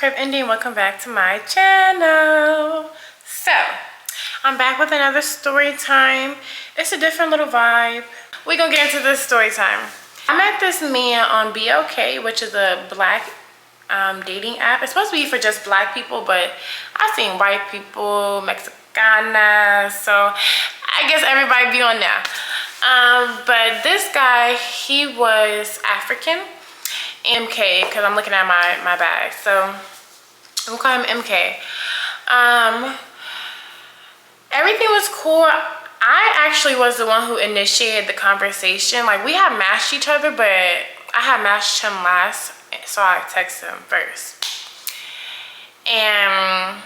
crib ending. Welcome back to my channel. So I'm back with another story time. It's a different little vibe. We're gonna get into this story time. I met this man on BLK, which is a black dating app. It's supposed to be for just black people, but I've seen white people, Mexicanas, so I guess everybody be on there. But this guy, he was African. MK, because I'm looking at my bag, so I'm gonna call him MK. Everything was cool. I actually was the one who initiated the conversation. Like, we had matched each other, but I had matched him last, so I texted him first. And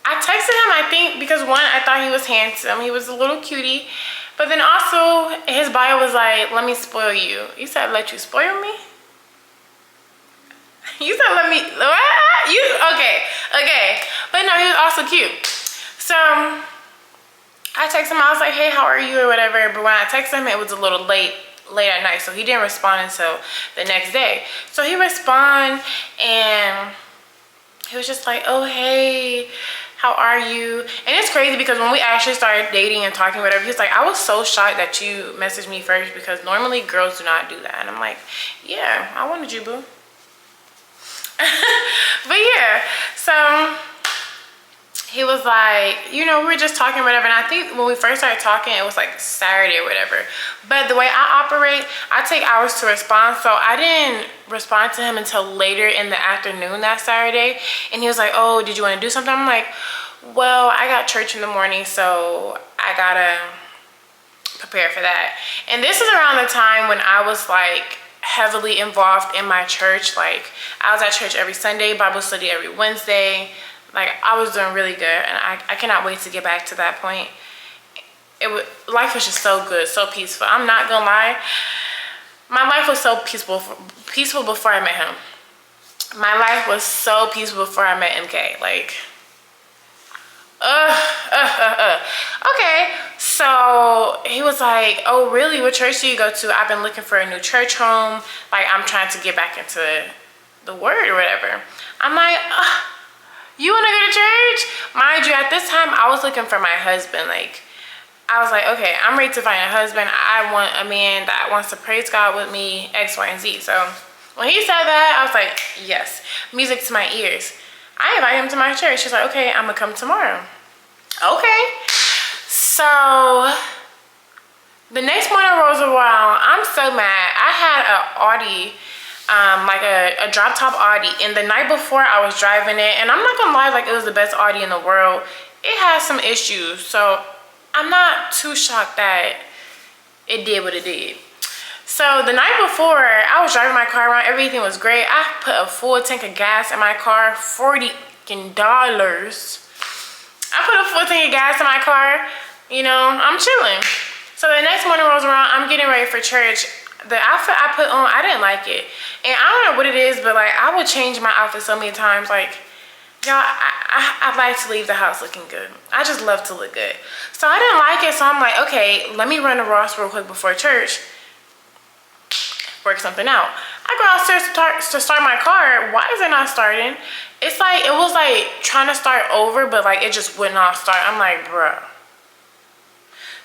I texted him, I think, because one, I thought he was handsome. He was a little cutie. But then also, his bio was like, let me spoil you. You said, let you spoil me? You said, let me, what? Okay. But no, he was also cute. So, I texted him, I was like, hey, how are you, or whatever. But when I texted him, it was a little late at night. So, he didn't respond until the next day. So, he responded, and he was just like, oh, hey, how are you? And it's crazy because when we actually started dating and talking, whatever, he's like, I was so shocked that you messaged me first because normally girls do not do that. And I'm like, yeah, I wanted you, boo. But yeah, so he was like, you know, we were just talking, whatever. And I think when we first started talking, it was like Saturday or whatever. But the way I operate, I take hours to respond. So I didn't respond to him until later in the afternoon that Saturday. And he was like, oh, did you want to do something? I'm like, well, I got church in the morning, so I gotta prepare for that. And this is around the time when I was like heavily involved in my church. Like, I was at church every Sunday, Bible study every Wednesday. Like, I was doing really good, and I cannot wait to get back to that point. Life was just so good, so peaceful. I'm not gonna lie, my life was so peaceful before I met him. My life was so peaceful before I met MK. Like, okay, so he was like, oh really, what church do you go to? I've been looking for a new church home. Like, I'm trying to get back into the word or whatever. I'm like, you want to go to church? Mind you, at this time, I was looking for my husband. Like, I was like, okay, I'm ready to find a husband. I want a man that wants to praise God with me, X, Y, and Z. So when he said that, I was like, yes, music to my ears. I invited him to my church. She's like, okay, I'm gonna come tomorrow. Okay. So the next morning rolls around. I'm so mad. I had an Audi, like a drop top Audi, and the night before I was driving it, and I'm not gonna lie, like, it was the best Audi in the world. It had some issues, so I'm not too shocked that it did what it did. So the night before, I was driving my car around, everything was great. I put a full tank of gas in my car, $40. I put a full tank of gas in my car, you know, I'm chilling. So the next morning rolls around, I'm getting ready for church. The outfit I put on, I didn't like it. And I don't know what it is, but like, I would change my outfit so many times. Like, y'all, I like to leave the house looking good. I just love to look good. So I didn't like it, so I'm like, okay, let me run to Ross real quick before church. Work something out. I go downstairs to start my car. Why is it not starting? It's like, it was like trying to start over, but like it just would not start. I'm like, bruh.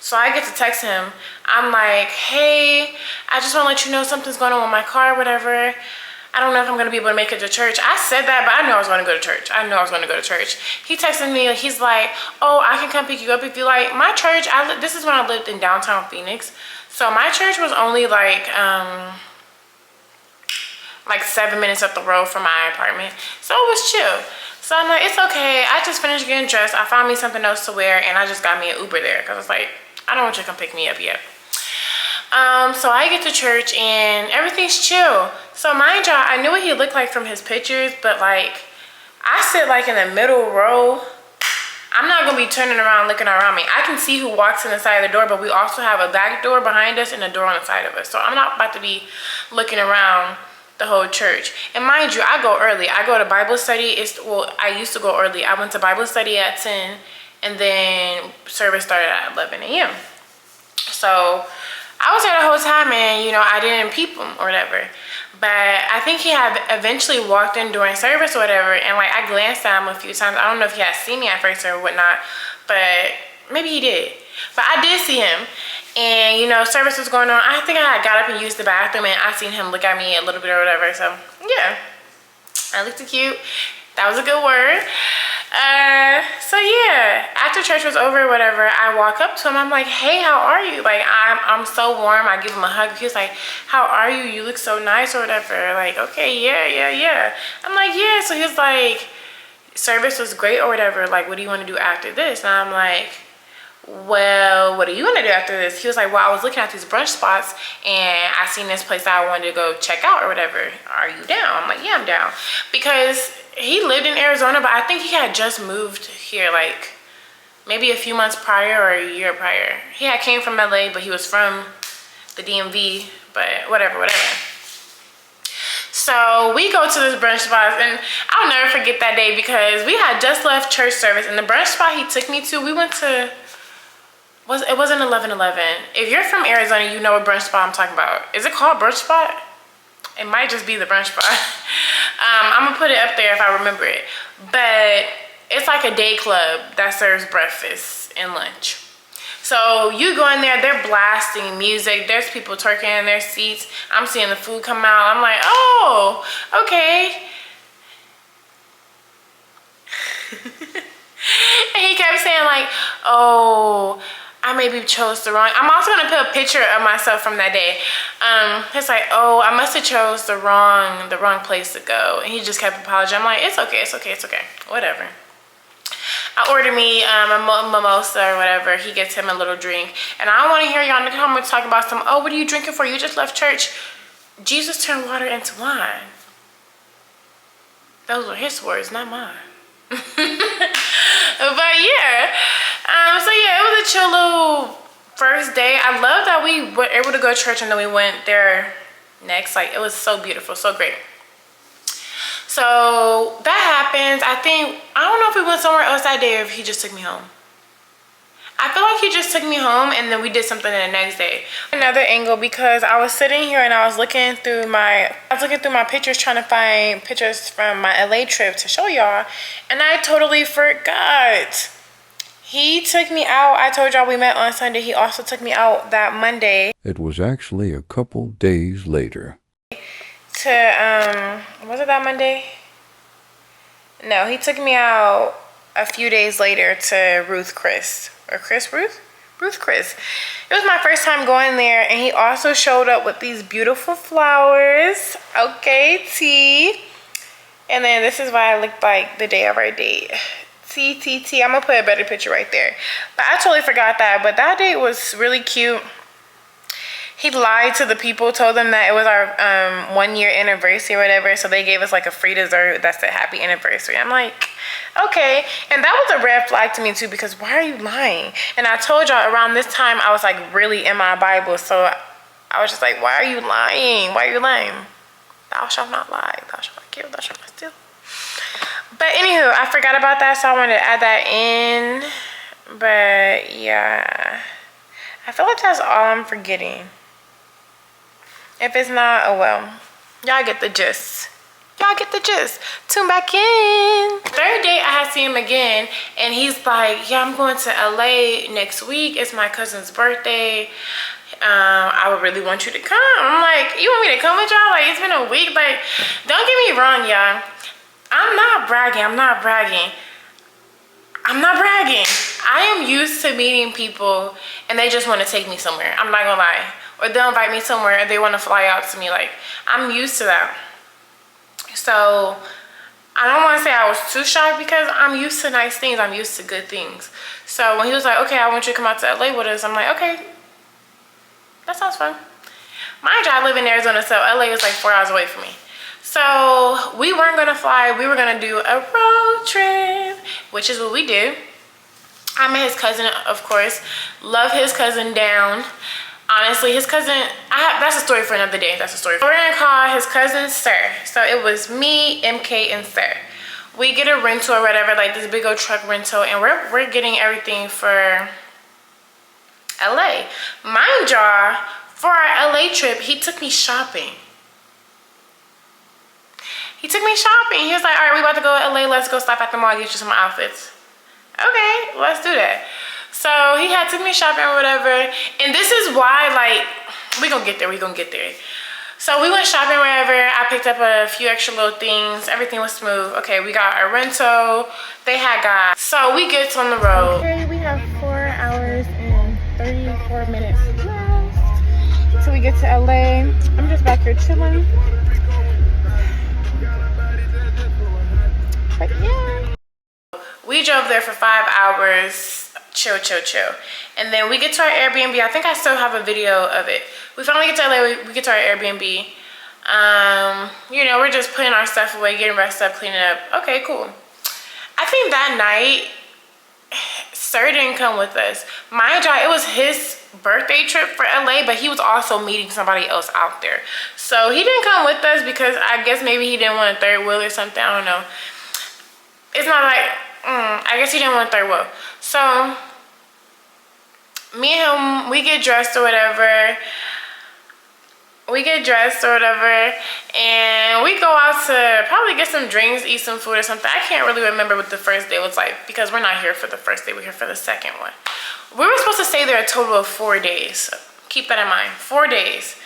So I get to text him. I'm like, hey, I just want to let you know something's going on with my car, whatever. I don't know if I'm going to be able to make it to church. I said that, but I knew I was going to go to church. He texted me, he's like, oh, I can come pick you up if you like. My church, this is when I lived in downtown Phoenix. So my church was only like 7 minutes up the road from my apartment. So it was chill. So I'm like, it's okay. I just finished getting dressed. I found me something else to wear, and I just got me an Uber there. Because I was like, I don't want you to come pick me up yet. So I get to church, and everything's chill. So mind y'all, I knew what he looked like from his pictures, but like, I sit like in the middle row. I'm not gonna be turning around looking around me. I can see who walks in the side of the door, but we also have a back door behind us and a door on the side of us. So I'm not about to be looking around the whole church. And mind you, I go early. I go to Bible study. I used to go early. I went to Bible study at 10, and then service started at 11 a.m. So I was there the whole time, and you know, I didn't peep him or whatever. But I think he had eventually walked in during service or whatever, and like I glanced at him a few times. I don't know if he had seen me at first or whatnot, but maybe he did. But I did see him, and you know, service was going on. I think I got up and used the bathroom, and I seen him look at me a little bit or whatever. So yeah, I looked cute. That was a good word. So yeah, after church was over or whatever, I walk up to him. I'm like, hey, how are you? Like, I'm so warm. I give him a hug. He was like, how are you? You look so nice or whatever. Like, okay, yeah. I'm like, yeah. So he was like, service was great or whatever. Like, what do you want to do after this? And I'm like, well, what do you want to do after this? He was like, well, I was looking at these brunch spots and I seen this place that I wanted to go check out or whatever. Are you down? I'm like, yeah, I'm down. Because he lived in Arizona, but I think he had just moved here like maybe a few months prior or a year prior. He had came from LA, but he was from the DMV, but whatever. So we go to this brunch spot, and I'll never forget that day because we had just left church service, and the brunch spot he took me to, we went to, it wasn't 1111. If you're from Arizona, you know what brunch spot I'm talking about. Is it called brunch spot? It might just be the brunch spot. I'm gonna put it up there if I remember it. But it's like a day club that serves breakfast and lunch. So you go in there, they're blasting music. There's people twerking in their seats. I'm seeing the food come out. I'm like, oh, okay. And he kept saying like, oh, I maybe chose the wrong. I'm also gonna put a picture of myself from that day. It's like, oh, I must have chose the wrong place to go. And he just kept apologizing. I'm like, it's okay, whatever. I ordered me a mimosa or whatever. He gets him a little drink. And I don't want to hear y'all in the comments talking about some, oh, what are you drinking for? You just left church. Jesus turned water into wine. Those were his words, not mine. But yeah. So yeah, it was a chill little first day. I love that we were able to go to church and then we went there next. Like, it was so beautiful, so great. So that happens. I don't know if we went somewhere else that day or if he just took me home. I feel like he just took me home and then we did something the next day. Another angle, because I was sitting here and I was looking through my pictures, trying to find pictures from my LA trip to show y'all, and I totally forgot. He took me out. I told y'all we met on Sunday. He also took me out that Monday. It was actually a couple days later. To, was it that Monday? No, he took me out a few days later to Ruth Chris. It was my first time going there, and he also showed up with these beautiful flowers. Okay, T. And then this is what I looked like the day of our date. T. I'm gonna put a better picture right there. But I totally forgot that. But that date was really cute. He lied to the people, told them that it was our 1 year anniversary or whatever, so they gave us like a free dessert that said happy anniversary. I'm like, okay. And that was a red flag to me too, because why are you lying? And I told y'all around this time I was like really in my Bible, so I was just like, why are you lying? Thou shalt not lie, thou shalt not kill, thou shalt not steal. But anywho, I forgot about that, so I wanted to add that in. But yeah, I feel like that's all I'm forgetting. If it's not, oh well. Y'all get the gist. Tune back in. Third day, I had seen him again, and he's like, yeah, I'm going to LA next week. It's my cousin's birthday. I would really want you to come. I'm like, you want me to come with y'all? Like, it's been a week. Like, don't get me wrong, y'all. I'm not bragging. I am used to meeting people and they just want to take me somewhere. I'm not gonna lie. Or they'll invite me somewhere and they want to fly out to me. Like, I'm used to that. So I don't want to say I was too shocked because I'm used to nice things. I'm used to good things. So when he was like, okay, I want you to come out to LA with us, I'm like, okay, that sounds fun. Mind you, I live in Arizona, so LA is like 4 hours away from me. So we weren't gonna fly. We were gonna do a road trip, which is what we did. I met his cousin, of course. Love his cousin down. Honestly, his cousin, that's a story for another day. We're gonna call his cousin Sir. So it was me, MK, and Sir. We get a rental or whatever, like this big old truck rental, and we're getting everything for LA. Mind y'all, For our LA trip, he took me shopping. He took me shopping. He was like, all right, we about to go to LA. Let's go stop at the mall and get you some outfits. Okay, let's do that. So he had took me shopping or whatever. And this is why, like, we gonna get there. So we went shopping wherever. I picked up a few extra little things. Everything was smooth. Okay, we got our rental. They had got. So we get on the road. Okay, we have 4 hours and 34 minutes left. So we get to LA. I'm just back here chilling. But yeah. We drove there for 5 hours. Chill. And then we get to our Airbnb. I think I still have a video of it. We finally get to LA. We get to our Airbnb. You know, we're just putting our stuff away, getting rest up, cleaning up. Okay, cool. I think that night, Sir didn't come with us. Mind you, it was his birthday trip for LA, but he was also meeting somebody else out there. So he didn't come with us because I guess maybe he didn't want a third wheel or something. I don't know. It's not like, I guess he didn't want a third wheel. So me and him, we get dressed or whatever, and we go out to probably get some drinks, eat some food or something. I can't really remember what the first day was like because we're not here for the first day, we're here for the second one. We were supposed to stay there a total of 4 days. So keep that in mind, 4 days.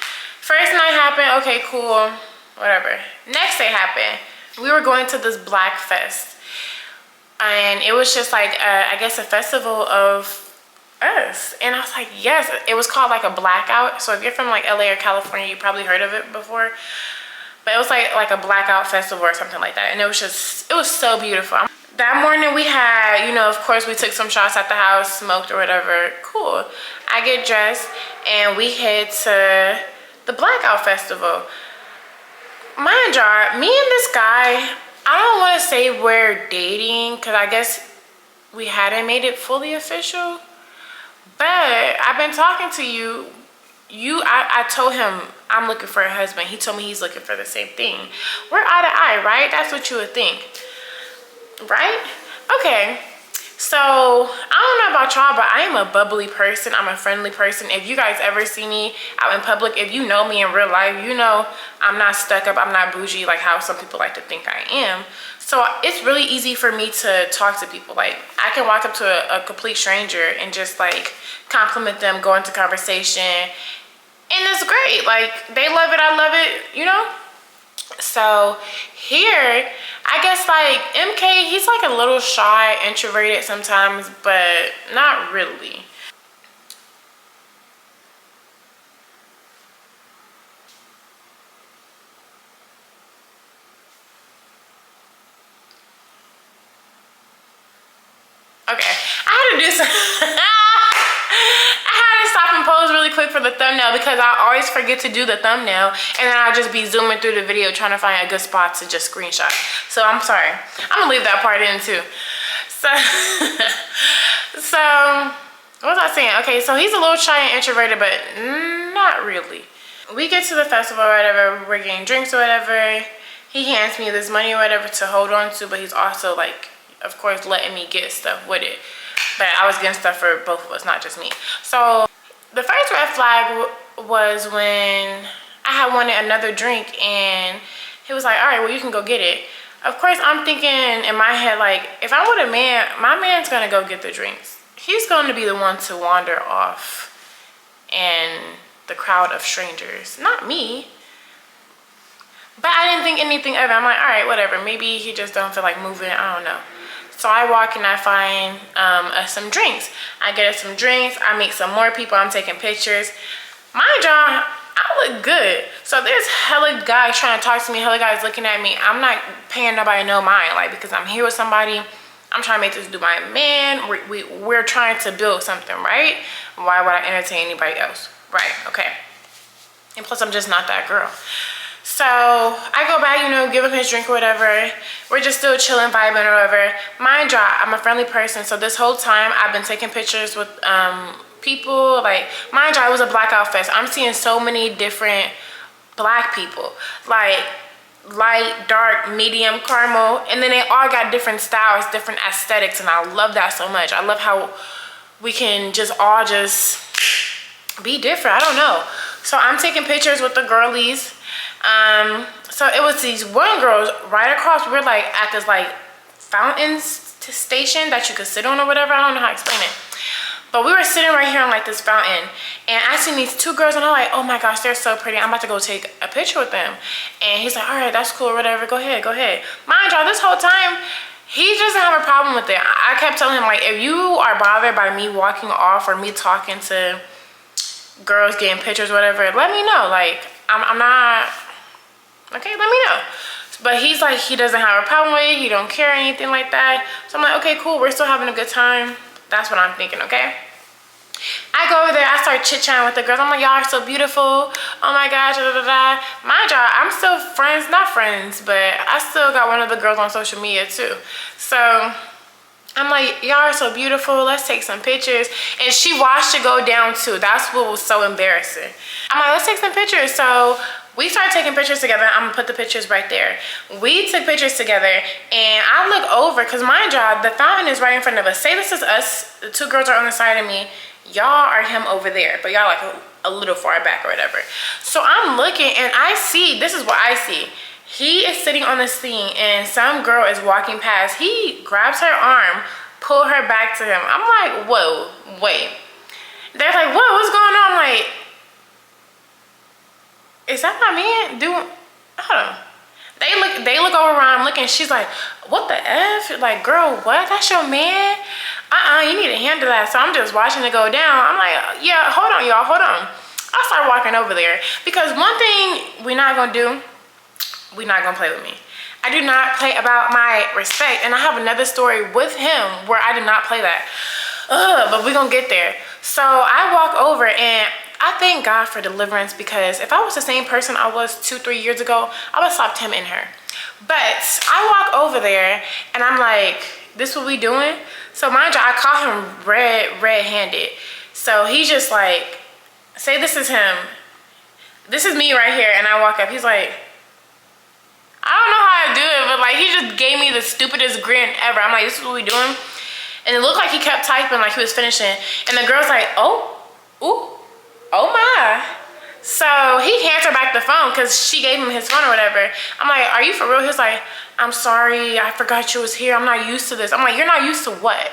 First night happened, okay, cool, whatever. Next day happened, we were going to this Black Fest. And it was just like, I guess a festival of us. And I was like, yes, it was called like a blackout. So if you're from like LA or California, you probably heard of it before. But it was like a blackout festival or something like that. And it was so beautiful. That morning we had, you know, of course we took some shots at the house, smoked or whatever. Cool. I get dressed and we head to the blackout festival. Mind you, me and this guy, I don't want to say we're dating because I guess we hadn't made it fully official. But I've been talking to you. I told him I'm looking for a husband. He told me he's looking for the same thing. We're eye to eye, right? That's what you would think, right? Okay. So I don't know about y'all, but I am a bubbly person. I'm a friendly person. If you guys ever see me out in public, if you know me in real life, you know I'm not stuck up, I'm not bougie like how some people like to think I am. So it's really easy for me to talk to people. Like I can walk up to a complete stranger and just like compliment them, go into conversation, and it's great. Like they love it, I love it, you know? So here, I guess like MK, he's like a little shy, introverted sometimes, but not really. Okay, I had to do some I had to stop and pose really quick for the thumbnail because I always forget to do the thumbnail and then I'll just be zooming through the video trying to find a good spot to just screenshot. So I'm sorry. I'm gonna leave that part in too. So what was I saying? Okay, so he's a little shy and introverted, but not really. We get to the festival or whatever, we're getting drinks or whatever. He hands me this money or whatever to hold on to, but he's also like, of course, letting me get stuff with it. But I was getting stuff for both of us, not just me. So the first red flag was when I had wanted another drink and he was like, all right, well, you can go get it. Of course, I'm thinking in my head, like, if I want a man, my man's gonna go get the drinks. He's going to be the one to wander off in the crowd of strangers, not me. But I didn't think anything of it. I'm like, all right, whatever. Maybe he just don't feel like moving. I don't know. So I walk and I find us some drinks. I get us some drinks. I meet some more people. I'm taking pictures. Mind y'all, I look good. So there's hella guys trying to talk to me. Hella guys looking at me. I'm not paying nobody no mind. Like, because I'm here with somebody. I'm trying to make this do my man. We're trying to build something, right? Why would I entertain anybody else? Right, okay. And plus, I'm just not that girl. So I go back, you know, give him his drink or whatever. We're just still chilling, vibing or whatever. Mind you, I'm a friendly person. So this whole time I've been taking pictures with people. Like, mind you, it was a blackout fest. I'm seeing so many different black people. Like light, dark, medium, caramel. And then they all got different styles, different aesthetics. And I love that so much. I love how we can just all just be different. I don't know. So I'm taking pictures with the girlies. So it was these one girls right across. We're like at this like fountain station that you could sit on or whatever. I don't know how to explain it. But we were sitting right here on like this fountain, and I seen these two girls, and I'm like, oh my gosh, they're so pretty. I'm about to go take a picture with them. And he's like, all right, that's cool or whatever. Go ahead, go ahead. Mind y'all, this whole time, he doesn't have a problem with it. I kept telling him, like, if you are bothered by me walking off or me talking to girls getting pictures or whatever, let me know. Like, I'm not, okay, let me know. But he's like, he doesn't have a problem with it. He don't care or anything like that. So I'm like, okay, cool. We're still having a good time. That's what I'm thinking, okay? I go over there, I start chit-chatting with the girls. I'm like, y'all are so beautiful. Oh my gosh, da, da, da. Mind y'all, I'm still friends, not friends, but I still got one of the girls on social media too. So I'm like, y'all are so beautiful. Let's take some pictures. And she watched it go down too. That's what was so embarrassing. I'm like, let's take some pictures. So we started taking pictures together. I'm gonna put the pictures right there. We took pictures together, and I look over, cause mind y'all, the fountain is right in front of us. Say this is us, the two girls are on the side of me. Y'all are him over there, but y'all like a little far back or whatever. So I'm looking, and I see, this is what I see. He is sitting on this thing, and some girl is walking past. He grabs her arm, pull her back to him. I'm like, whoa, wait. They're like, whoa, what's going on? I'm like, is that my man? Hold on. They look over around looking. She's like, what the F? Like, girl, what? That's your man? You need to handle that. So I'm just watching it go down. I'm like, yeah, hold on, y'all, hold on. I start walking over there, because one thing we're not gonna do, we're not gonna play with me. I do not play about my respect, and I have another story with him where I did not play that. But we're gonna get there. So I walk over, and I thank God for deliverance, because if I was the same person I was 2-3 years ago, I would have stopped him and her. But I walk over there, and I'm like, this what we doing? So mind you, I caught him red-handed. So he's just like, say this is him. This is me right here, and I walk up. He's like, I don't know how to do it, but like he just gave me the stupidest grin ever. I'm like, this is what we doing? And it looked like he kept typing, like he was finishing. And the girl's like, oh, ooh. Oh my. So he hands her back the phone, because she gave him his phone or whatever. I'm like, are you for real? He's like, I'm sorry, I forgot you was here. I'm not used to this. I'm like, you're not used to what?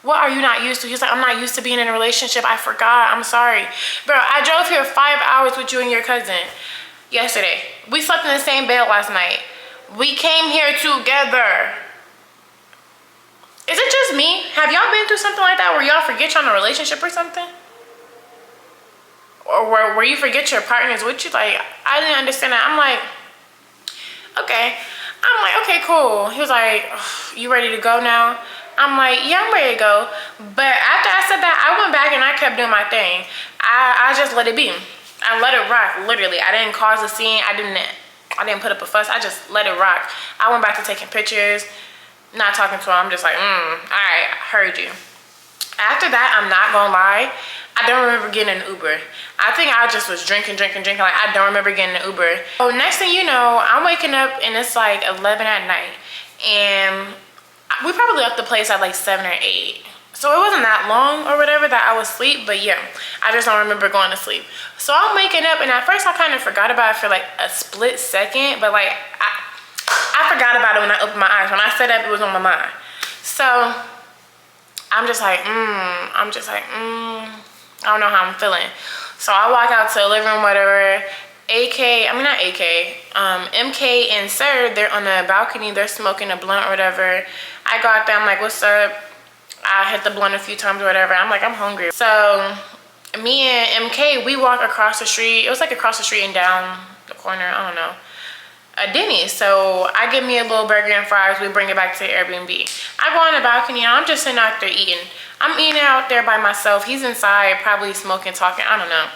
What are you not used to? He's like, I'm not used to being in a relationship. I forgot. I'm sorry. Bro, I drove here 5 hours with you and your cousin yesterday. We slept in the same bed last night. We came here together. Is it just me? Have y'all been through something like that where y'all forget y'all in a relationship or something? Or where you forget your partner's with you? Like, I didn't understand that. I'm like, okay. I'm like, okay, cool. He was like, you ready to go now? I'm like, yeah, I'm ready to go. But after I said that, I went back and I kept doing my thing. I just let it be. I let it rock, literally. I didn't cause a scene. I didn't put up a fuss. I just let it rock. I went back to taking pictures, not talking to him. I'm just like, all right, I heard you. After that, I'm not gonna lie, I don't remember getting an Uber. I think I just was drinking. Like, I don't remember getting an Uber. So next thing you know, I'm waking up and it's like 11 at night. And we probably left the place at like 7 or 8. So it wasn't that long or whatever that I was asleep, but yeah, I just don't remember going to sleep. So I'm waking up, and at first I kind of forgot about it for like a split second, but like I forgot about it when I opened my eyes. When I sat up, it was on my mind. So I'm just like, I don't know how I'm feeling. So I walk out to the living room, whatever. MK and Sir, they're on the balcony. They're smoking a blunt or whatever. I go out there, I'm like, what's up? I hit the blunt a few times or whatever. I'm like, I'm hungry. So me and MK, we walk across the street. It was like across the street and down the corner, I don't know, a Denny's. So I get me a little burger and fries. We bring it back to the Airbnb. I go on the balcony, and I'm just sitting out there eating. I'm eating out there by myself. He's inside, probably smoking, talking, I don't know.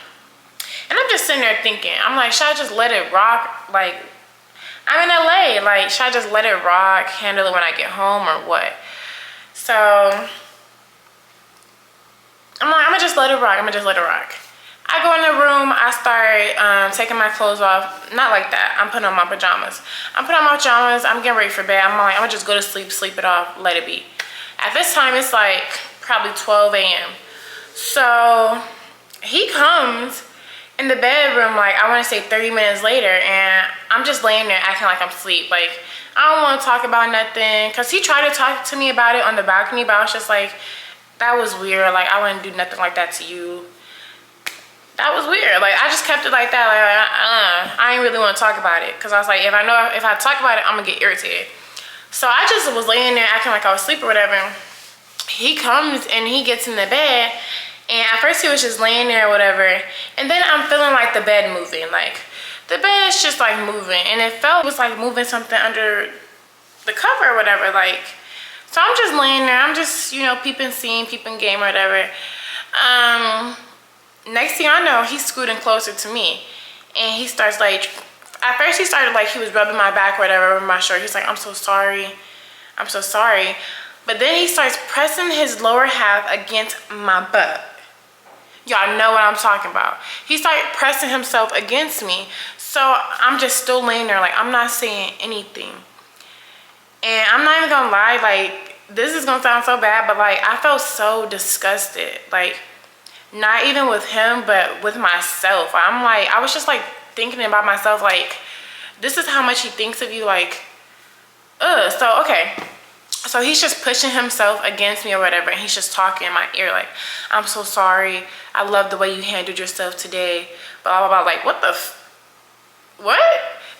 And I'm just sitting there thinking, I'm like, should I just let it rock? Like, I'm in LA. Like, should I just let it rock, handle it when I get home, or what? So I'm like, I'm gonna just let it rock. I go in the room, I start taking my clothes off. Not like that, I'm putting on my pajamas. I'm getting ready for bed. I'm like, I'm gonna just go to sleep, sleep it off, let it be. At this time, it's like probably 12 a.m. So he comes, in the bedroom, like, I want to say 30 minutes later, and I'm just laying there acting like I'm asleep. Like, I don't want to talk about nothing. Because he tried to talk to me about it on the balcony, but I was just like, that was weird. Like, I wouldn't do nothing like that to you. That was weird. Like, I just kept it like that. Like, I didn't really want to talk about it. Because I was like, if I talk about it, I'm going to get irritated. So I just was laying there acting like I was asleep or whatever. He comes and he gets in the bed. And at first he was just laying there or whatever. And then I'm feeling like the bed moving. Like, the bed is just like moving. And it was like moving something under the cover or whatever. Like, so I'm just laying there. I'm just, you know, peeping scene, peeping game or whatever. Next thing I know, he's scooting closer to me. And he starts like, at first he started like he was rubbing my back or whatever over my shirt. He's like, I'm so sorry. I'm so sorry. But then he starts pressing his lower half against my butt. Y'all know what I'm talking about. He started pressing himself against me. So I'm just still laying there like I'm not saying anything. And I'm not even gonna lie, like, this is gonna sound so bad, but like, I felt so disgusted. Like, not even with him, but with myself. I'm like, I was just like thinking about myself, like, this is how much he thinks of you, like, ugh. So, okay. So he's just pushing himself against me or whatever, and he's just talking in my ear like, I'm so sorry. I love the way you handled yourself today. Blah, blah, blah. Like, what the what?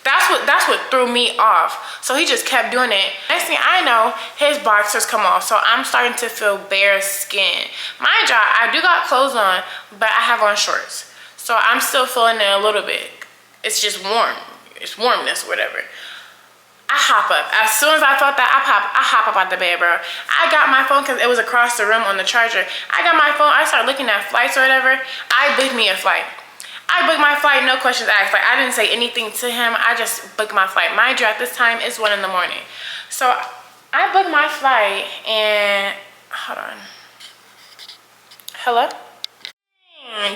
That's what threw me off. So he just kept doing it. Next thing I know, his boxers come off. So I'm starting to feel bare skin. Mind you, I do got clothes on, but I have on shorts. So I'm still feeling it a little bit. It's just warm. It's warmness, whatever. I hop up. As soon as I felt that, I hop up out the bed, bro. I got my phone because it was across the room on the charger. I got my phone. I started looking at flights or whatever. I booked me a flight. I booked my flight, no questions asked. Like, I didn't say anything to him. I just booked my flight. Mind you, at this time, it's 1 in the morning. So I booked my flight and, hold on. Hello?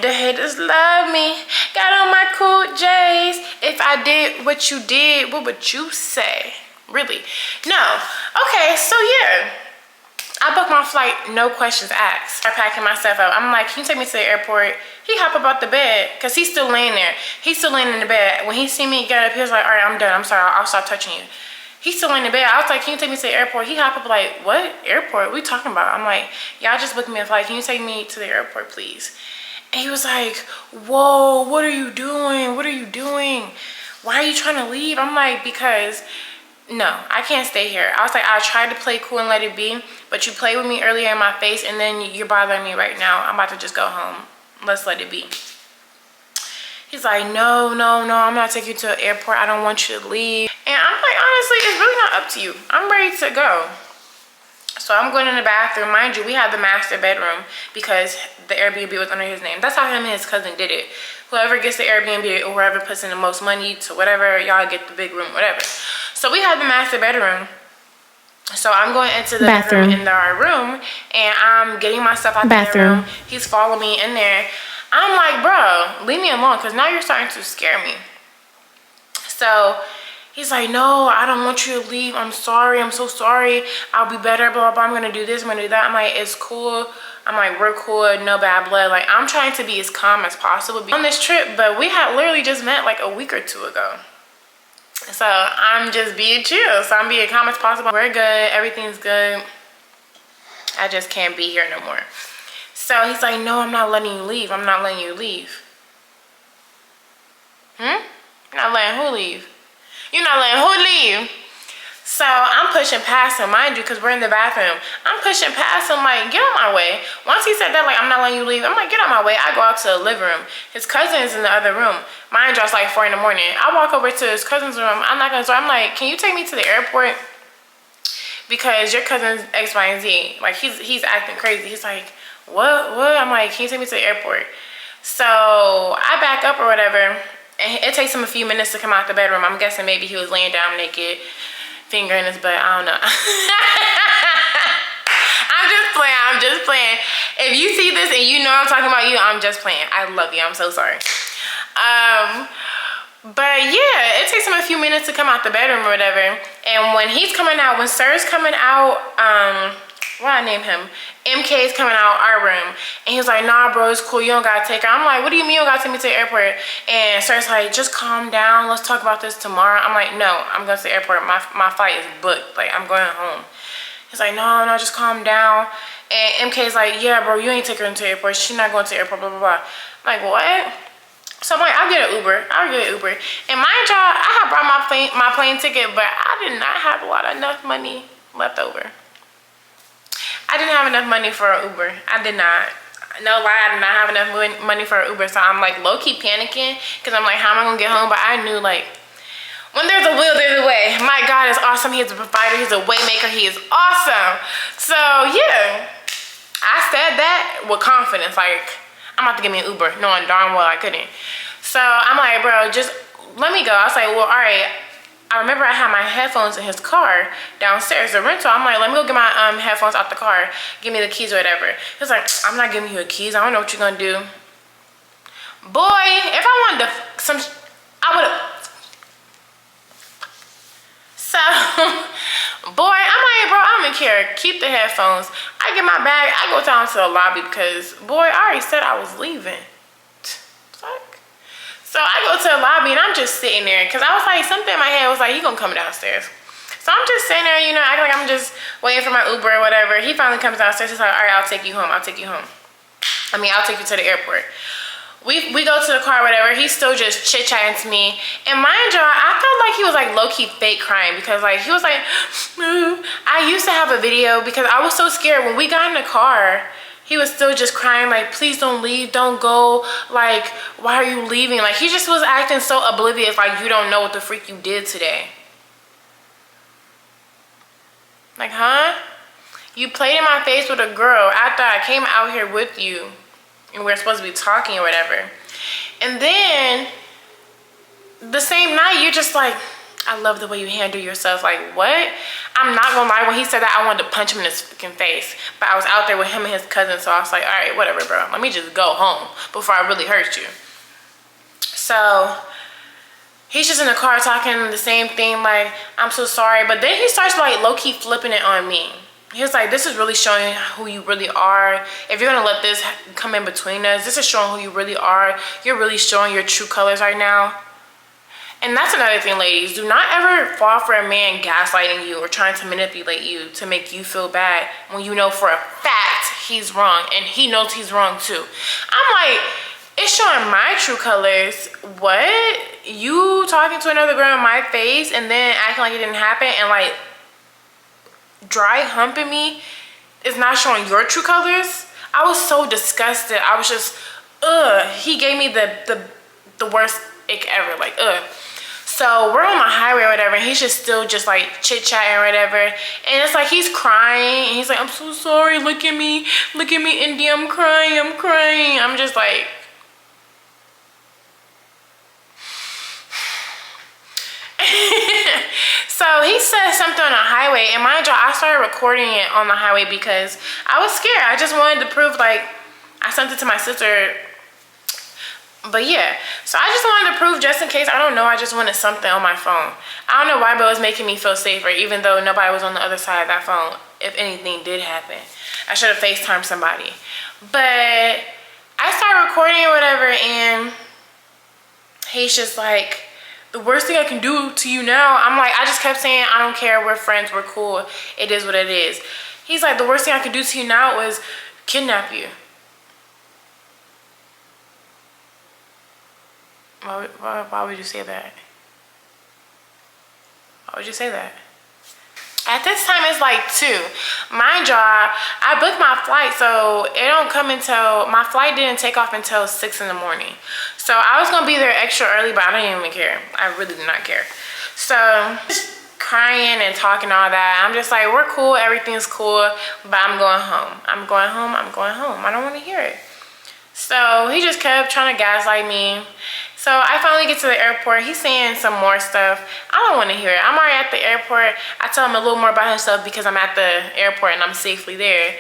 The haters love me. Got on my cool J's. If I did what you did, what would you say? Really? No. Okay, so yeah. I booked my flight, no questions asked. I'm packing my stuff up. I'm like, can you take me to the airport? He hop up out the bed, because he's still laying there. He's still laying in the bed. When he see me get up, he was like, all right, I'm done. I'm sorry. I'll stop touching you. He's still in the bed. I was like, can you take me to the airport? He hop up like, what? Airport? What are we talking about? I'm like, y'all just booked me a flight. Can you take me to the airport, please? And he was like, whoa, what are you doing? What are you doing? Why are you trying to leave? I'm like, because no, I can't stay here. I was like, I tried to play cool and let it be, but you played with me earlier in my face, and then you're bothering me right now. I'm about to just go home. Let's let it be. He's like, no, I'm not taking you to the airport. I don't want you to leave. And I'm like, honestly, it's really not up to you. I'm ready to go. So I'm going in the bathroom. Mind you, we had the master bedroom because the Airbnb was under his name. That's how him and his cousin did it. Whoever gets the Airbnb or whoever puts in the most money to whatever, y'all get the big room, whatever. So we had the master bedroom. So I'm going into the bedroom in our room, and I'm getting my stuff out the bedroom. He's following me in there. I'm like, bro, leave me alone, because now you're starting to scare me. So he's like, no, I don't want you to leave. I'm sorry. I'm so sorry. I'll be better, blah, blah, blah. I'm going to do this. I'm going to do that. I'm like, it's cool. I'm like, we're cool. No bad blood. Like, I'm trying to be as calm as possible on this trip, but we had literally just met like a week or two ago. So I'm just being chill. So I'm being calm as possible. We're good. Everything's good. I just can't be here no more. So he's like, no, I'm not letting you leave. I'm not letting you leave. You're not letting who leave? You're not letting who leave? So I'm pushing past him, mind you, because we're in the bathroom. I'm pushing past him, like, get on my way. Once he said that, like, I'm not letting you leave, I'm like, get on my way. I go out to the living room. His cousin is in the other room. Mine drops like 4 in the morning. I walk over to his cousin's room. I'm not gonna, so I'm like, can you take me to the airport? Because your cousin's X, Y, and Z. Like, he's acting crazy. He's like, what? I'm like, can you take me to the airport? So I back up or whatever. And it takes him a few minutes to come out the bedroom. I'm guessing maybe he was laying down naked, finger in his butt. I don't know. I'm just playing. If you see this and you know I'm talking about you, I'm just playing. I love you. I'm so sorry. But yeah, it takes him a few minutes to come out the bedroom or whatever. And when he's coming out, when Sir's coming out, what I name him? MK is coming out our room. And he was like, nah, bro, it's cool. You don't gotta take her. I'm like, what do you mean you don't gotta take me to the airport? And Sarah's like, just calm down. Let's talk about this tomorrow. I'm like, no, I'm going to the airport. My flight is booked. Like, I'm going home. He's like, no, just calm down. And MK's like, yeah, bro, you ain't take her into the airport. She's not going to the airport, blah, blah, blah. I'm like, what? So I'm like, I'll get an Uber. And mind y'all, I had brought my plane ticket, but I did not have enough money left over. I didn't have enough money for an Uber. I did not. No lie, I did not have enough money for an Uber. So I'm like low-key panicking because I'm like, how am I going to get home? But I knew like, when there's a will, there's a way. My God is awesome. He is a provider. He's a way maker. He is awesome. So yeah, I said that with confidence. Like, I'm about to give me an Uber, knowing darn well I couldn't. So I'm like, bro, just let me go. I was like, well, all right. I remember I had my headphones in his car downstairs, the rental. I'm like, let me go get my headphones out the car. Give me the keys or whatever. He was like, I'm not giving you the keys. I don't know what you're gonna do. Boy, if I wanted I would have. So, boy, I'm like, bro, I don't even care. Keep the headphones. I get my bag. I go down to the lobby because, boy, I already said I was leaving. Fuck. So I go to the lobby and I'm just sitting there because I was like, something in my head was like, he gonna come downstairs. So I'm just sitting there, you know, acting like I'm just waiting for my Uber or whatever. He finally comes downstairs. He's like, all right, I'll take you home. I'll take you to the airport. We go to the car or whatever. He's still just chit-chatting to me. And mind you, I felt like he was like low-key fake crying because like he was like, I used to have a video because I was so scared. When we got in the car, he was still just crying like, please don't leave, don't go. Like, why are you leaving? Like, he just was acting so oblivious, like you don't know what the freak you did today. Like, huh? You played in my face with a girl after I came out here with you and we're supposed to be talking or whatever. And then the same night, you're just like, I love the way you handle yourself. Like, what? I'm not gonna lie, when he said that, I wanted to punch him in his fucking face. But I was out there with him and his cousin, so I was like, all right, whatever, bro. Let me just go home before I really hurt you. So he's just in the car talking the same thing, like, I'm so sorry. But then he starts like low-key flipping it on me. He was like, this is really showing who you really are. If you're gonna let this come in between us, this is showing who you really are. You're really showing your true colors right now. And that's another thing, ladies. Do not ever fall for a man gaslighting you or trying to manipulate you to make you feel bad when you know for a fact he's wrong and he knows he's wrong too. I'm like, it's showing my true colors. What? You talking to another girl in my face and then acting like it didn't happen and like dry humping me is not showing your true colors? I was so disgusted. I was just, he gave me the worst ick ever, like, So we're on the highway or whatever, and he's just still just like chit-chatting or whatever. And it's like he's crying, and he's like, I'm so sorry, look at me, Indy, I'm crying. I'm just like, so he said something on the highway, and mind you, I started recording it on the highway because I was scared. I just wanted to prove, like, I sent it to my sister. But yeah, so I just wanted to prove, just in case, I don't know, I just wanted something on my phone. I don't know why, but it was making me feel safer, even though nobody was on the other side of that phone, if anything did happen. I should have FaceTimed somebody. But I started recording or whatever, and he's just like, the worst thing I can do to you now, I'm like, I just kept saying, I don't care, we're friends, we're cool, it is what it is. He's like, the worst thing I could do to you now was kidnap you. Why would you say that? Why would you say that? At this time, it's like 2. Mind y'all, I booked my flight, so it don't come until, my flight didn't take off until 6 in the morning. So I was gonna be there extra early, but I didn't even care. I really did not care. So, just crying and talking all that. I'm just like, we're cool, everything's cool, but I'm going home. I'm going home. I don't wanna hear it. So he just kept trying to gaslight me. So I finally get to the airport. He's saying some more stuff. I don't want to hear it. I'm already at the airport. I tell him a little more about himself because I'm at the airport and I'm safely there.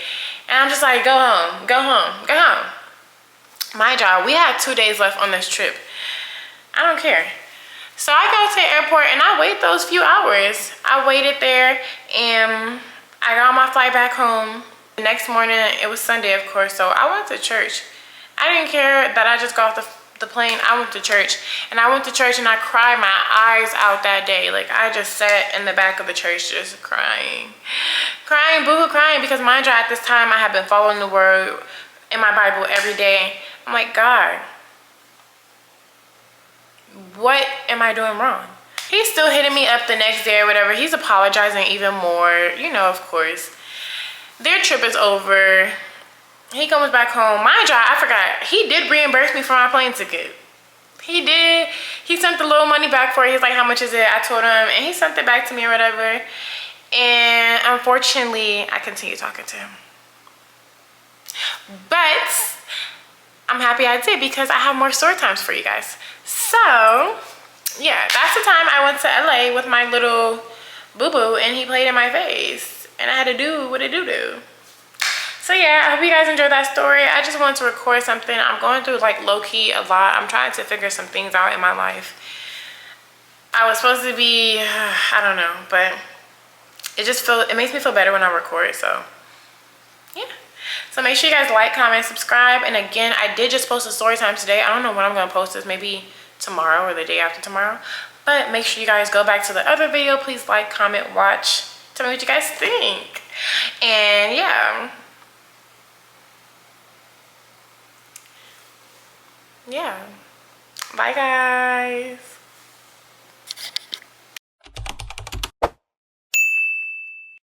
And I'm just like, go home, go home, go home. My job, we had 2 days left on this trip. I don't care. So I go to the airport and I wait those few hours. I waited there and I got on my flight back home. The next morning, it was Sunday, of course, so I went to church. I didn't care that I just got off the plane. I went to church. And I went to church and I cried my eyes out that day. Like, I just sat in the back of the church just crying. Crying, boo-hoo crying, because mind you, at this time, I had been following the word in my Bible every day. I'm like, God, what am I doing wrong? He's still hitting me up the next day or whatever. He's apologizing even more, you know, of course. Their trip is over. He comes back home. Mind you, I forgot. He did reimburse me for my plane ticket. He did. He sent the little money back for it. He's like, how much is it? I told him, and he sent it back to me or whatever. And unfortunately, I continued talking to him. But I'm happy I did, because I have more story times for you guys. So, yeah, that's the time I went to LA with my little boo-boo, and he played in my face. And I had to do what it do. So yeah, I hope you guys enjoyed that story. I just wanted to record something. I'm going through like low-key a lot. I'm trying to figure some things out in my life. I was supposed to be, I don't know, but it makes me feel better when I record, so yeah. So make sure you guys like, comment, subscribe. And again, I did just post a story time today. I don't know when I'm gonna post this, maybe tomorrow or the day after tomorrow. But make sure you guys go back to the other video. Please like, comment, watch. Tell me what you guys think. And yeah. Yeah. Bye, guys.